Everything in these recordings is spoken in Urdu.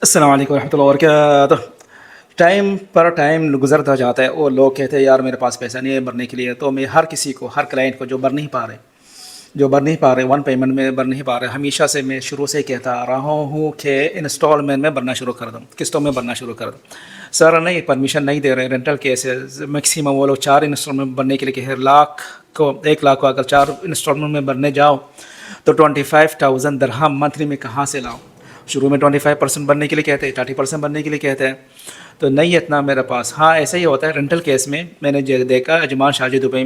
السلام علیکم ورحمۃ اللہ وبرکاتہ۔ ٹائم پر ٹائم گزرتا جاتا ہے اور لوگ کہتے ہیں یار میرے پاس پیسہ نہیں ہے بھرنے کے لیے، تو میں ہر کسی کو، ہر کلائنٹ کو جو بھر نہیں پا رہے ون پیمنٹ میں بھر نہیں پا رہے، ہمیشہ سے میں شروع سے کہتا آ رہا ہوں کہ انسٹالمنٹ میں بھرنا شروع کر دوں، قسطوں میں بھرنا شروع کر دوں۔ سر نہیں، پرمیشن نہیں دے رہے، رینٹل کیسز میکسیمم وہ لوگ 4 انسٹالمنٹ بھرنے کے لیے کہ 1 لاکھ کو اگر 4 انسٹالمنٹ میں بھرنے جاؤ تو 25,000 درہم منتھلی میں کہاں سے لاؤ؟ شروع میں 25% بننے کے لیے کہتے ہیں، 30% بننے کے لیے کہتے ہیں، تو نہیں اتنا میرے پاس۔ ہاں ایسا ہی ہوتا ہے رینٹل کیس میں نے دیکھا اجمان شارجہ دبئی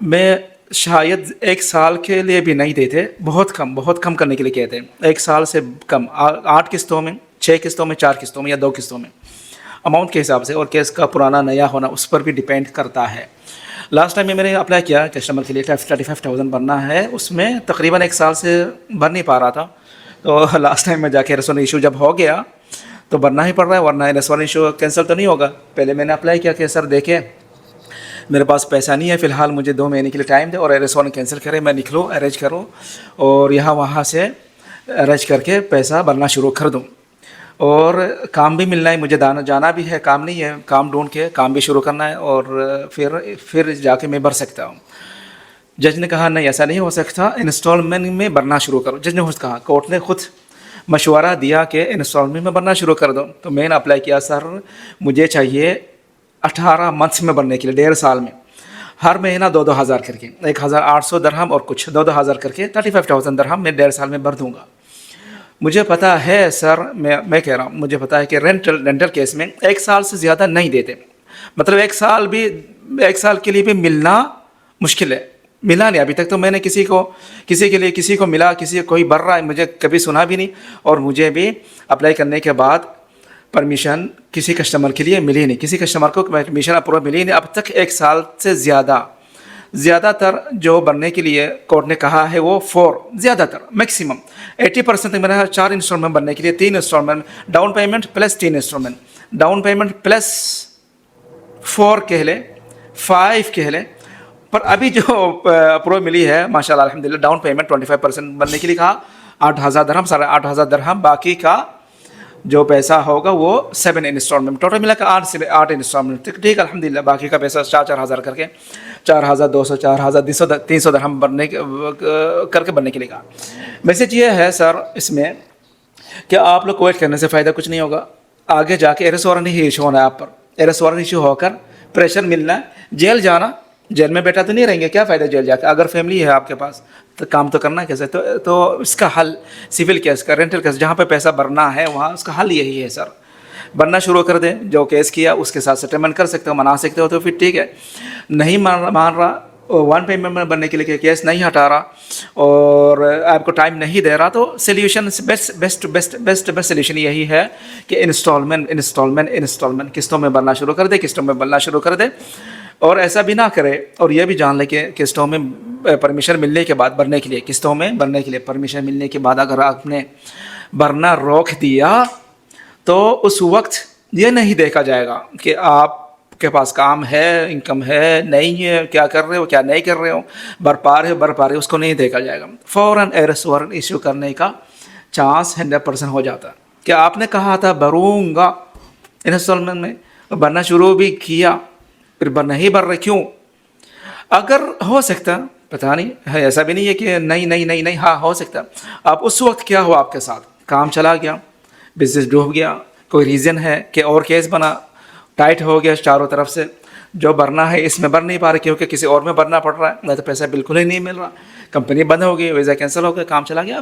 میں شاید 1 سال کے لیے بھی نہیں دیتے، بہت کم کرنے کے لیے کہتے ہیں، 1 سال سے کم، 8 قسطوں میں، 6 قسطوں میں، 4 قسطوں میں یا 2 قسطوں میں، اماؤنٹ کے حساب سے اور کیس کا پرانا نیا ہونا اس پر بھی ڈیپینڈ کرتا ہے۔ لاسٹ ٹائم میں نے اپلائی کیا کسٹمر کے لیے 35,000 بھرنا ہے، اس میں تقریباً 1 سال سے بھر نہیں پا رہا تھا، تو لاسٹ ٹائم میں جا کے ریسون ایشو جب ہو گیا تو بھرنا ہی پڑ رہا ہے، ورنہ ریسون ایشو کینسل تو نہیں ہوگا۔ پہلے میں نے اپلائی کیا کہ سر دیکھیں میرے پاس پیسہ نہیں ہے فی الحال، مجھے 2 مہینے کے لیے ٹائم دے اور ریسون کینسل کرے، میں نکلوں ارینج کروں اور یہاں وہاں سے ارینج کر کے پیسہ بھرنا شروع کر دوں، اور کام بھی ملنا ہے مجھے، جانا بھی ہے، کام نہیں ہے، کام ڈھونڈ کے کام بھی شروع کرنا ہے اور پھر جا کے میں بھر سکتا ہوں۔ جج نے کہا نہیں ایسا نہیں ہو سکتا، انسٹالمنٹ میں بھرنا شروع کرو۔ جج نے خود کہا، کورٹ نے خود مشورہ دیا کہ انسٹالمنٹ میں بھرنا شروع کر دو، تو میں نے اپلائی کیا سر مجھے چاہیے 18 منتھس میں بھرنے کے لیے، 1.5 سال میں، ہر مہینہ 2,000 کر کے، 1,800 درہم اور کچھ 2,000 کر کے 35,000 درہم میں 1.5 سال میں بھر دوں گا۔ مجھے پتہ ہے سر، میں کہہ رہا ہوں مجھے پتہ ہے کہ رینٹل کیس میں 1 سال سے زیادہ نہیں دیتے، مطلب 1 سال کے لیے بھی ملنا مشکل ہے، ملا نہیں ابھی تک، تو میں نے کسی کو ملا، کوئی بھر رہا ہے مجھے کبھی سنا بھی نہیں، اور مجھے بھی اپلائی کرنے کے بعد پرمیشن کسی کسٹمر کے لیے ملی نہیں، کسی کسٹمر کو پرمیشن اپروو ملی نہیں اب تک 1 سال سے زیادہ تر جو بننے کے لیے کورٹ نے کہا ہے وہ 4، زیادہ تر میکسیمم 80% تک میرا 4 انسٹالمنٹ بننے کے لیے 3 installment down payment plus 3 installment down payment plus 4 کہہ لیں، 5 کہہ لیں، پر ابھی جو اپروو ملی ہے ماشاءاللہ الحمدللہ، ڈاؤن پیمنٹ 25% بننے کے لیے کہا 8,000 درہم، 8,500 درہم، باقی کا جو پیسہ ہوگا وہ 7 انسٹالمنٹ، ٹوٹل ملا کے 8 انسٹالمنٹ، ٹھیک الحمدللہ، باقی کا پیسہ 4,000 کر کے 4,200 4,300 درہم کر کے بننے کے لیے کہا۔ میسج یہ ہے سر اس میں کہ آپ لوگ کویٹ کرنے سے فائدہ کچھ نہیں ہوگا، آگے جا کے ایرس وارنٹ ہی ایشو ہونا ہے، آپ پر ایرس وارنٹ ایشو ہو کر پریشر ملنا ہے، جیل جانا، جیل میں بیٹھا تو نہیں رہیں گے، کیا فائدہ جیل جا کے، اگر فیملی ہے آپ کے پاس تو کام تو کرنا ہے کیسے، تو اس کا حل سول کیس کا، رینٹل کیس جہاں پہ پیسہ بھرنا ہے وہاں اس کا حل یہی ہے سر، بھرنا شروع کر دیں، جو کیس کیا اس کے ساتھ سیٹلمنٹ کر سکتے ہو، منا سکتے ہو تو پھر ٹھیک ہے، نہیں مان رہا، 1 پیمنٹ میں بننے کے لیے کیس نہیں ہٹا رہا اور آپ کو ٹائم نہیں دے رہا، تو سلیوشن بیسٹ سلیوشن یہی ہے کہ انسٹالمنٹ قسطوں میں بھرنا شروع کر دے، اور ایسا بھی نہ کرے، اور یہ بھی جان لے کہ قسطوں میں پرمیشن ملنے کے بعد بھرنے کے لیے، قسطوں میں بھرنے کے لیے پرمیشن ملنے کے بعد اگر آپ نے بھرنا روک دیا تو اس وقت یہ نہیں دیکھا جائے گا کہ آپ کے پاس کام ہے، انکم ہے نہیں ہے، کیا کر رہے ہو کیا نہیں کر رہے ہو، بھر پا رہے ہو، اس کو نہیں دیکھا جائے گا، فوراً ایرس وارنٹ ایشو کرنے کا چانس 100% ہو جاتا ہے کہ آپ نے کہا تھا بھروں گا انسٹالمنٹ میں، بھرنا شروع بھی کیا، پھر نہیں بھر رہے کیوں؟ اگر ہو سکتا، پتہ نہیں ہے، ایسا بھی نہیں ہے کہ نہیں، ہاں ہو سکتا، اب اس وقت کیا ہوا آپ کے ساتھ، کام چلا گیا، بزنس ڈوب گیا، کوئی ریزن ہے کہ اور کیس بنا، ٹائٹ ہو گیا چاروں طرف سے، جو بھرنا ہے اس میں بھر نہیں پا رہے کیونکہ کسی اور میں بھرنا پڑ رہا ہے، نہیں تو پیسہ بالکل ہی نہیں مل رہا، کمپنی بند ہو گئی، ویزا کینسل ہو گیا، کام چلا گیا،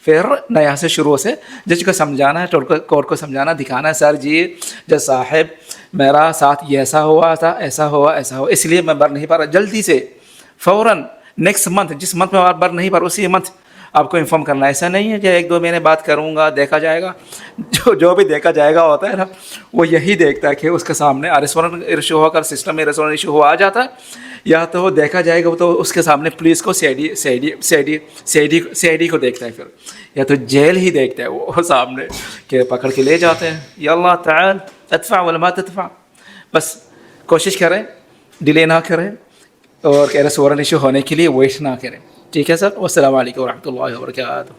پھر نیا سے شروع سے جج کو سمجھانا ہے، کورٹ کو سمجھانا، دکھانا ہے، سر جی جج صاحب میرا ساتھ یہ ایسا ہوا تھا، ایسا ہوا اس لیے میں بھر نہیں پا رہا، جلدی سے فوراً نیکسٹ منتھ، جس منتھ میں آپ بھر نہیں پا رہا اسی منتھ آپ کو انفارم کرنا ہے، ایسا نہیں ہے کہ 1-2 مہینے بات کروں گا دیکھا جائے گا، جو بھی دیکھا جائے گا ہوتا ہے نا، وہ یہی دیکھتا ہے کہ اس کے سامنے ریسٹورنٹ ایشو ہو کر سسٹم میں ریسٹورنٹ ایشو ہو آ جاتا ہے، یا تو وہ دیکھا جائے گا تو اس کے سامنے پولیس کو سی آئی ڈی کو دیکھتا ہے، پھر یا تو جیل ہی دیکھتا ہے وہ سامنے کہ پکڑ کے لے جاتے ہیں، یا اللہ تعالی ادفع ولا ما تدفع، بس کوشش کریں ڈیلے نہ کریں اور ایرس وارنٹ ایشو ہونے کے لیے ویٹ نہ کریں، ٹھیک ہے سر، والسلام علیکم ورحمۃ اللہ وبرکاتہ۔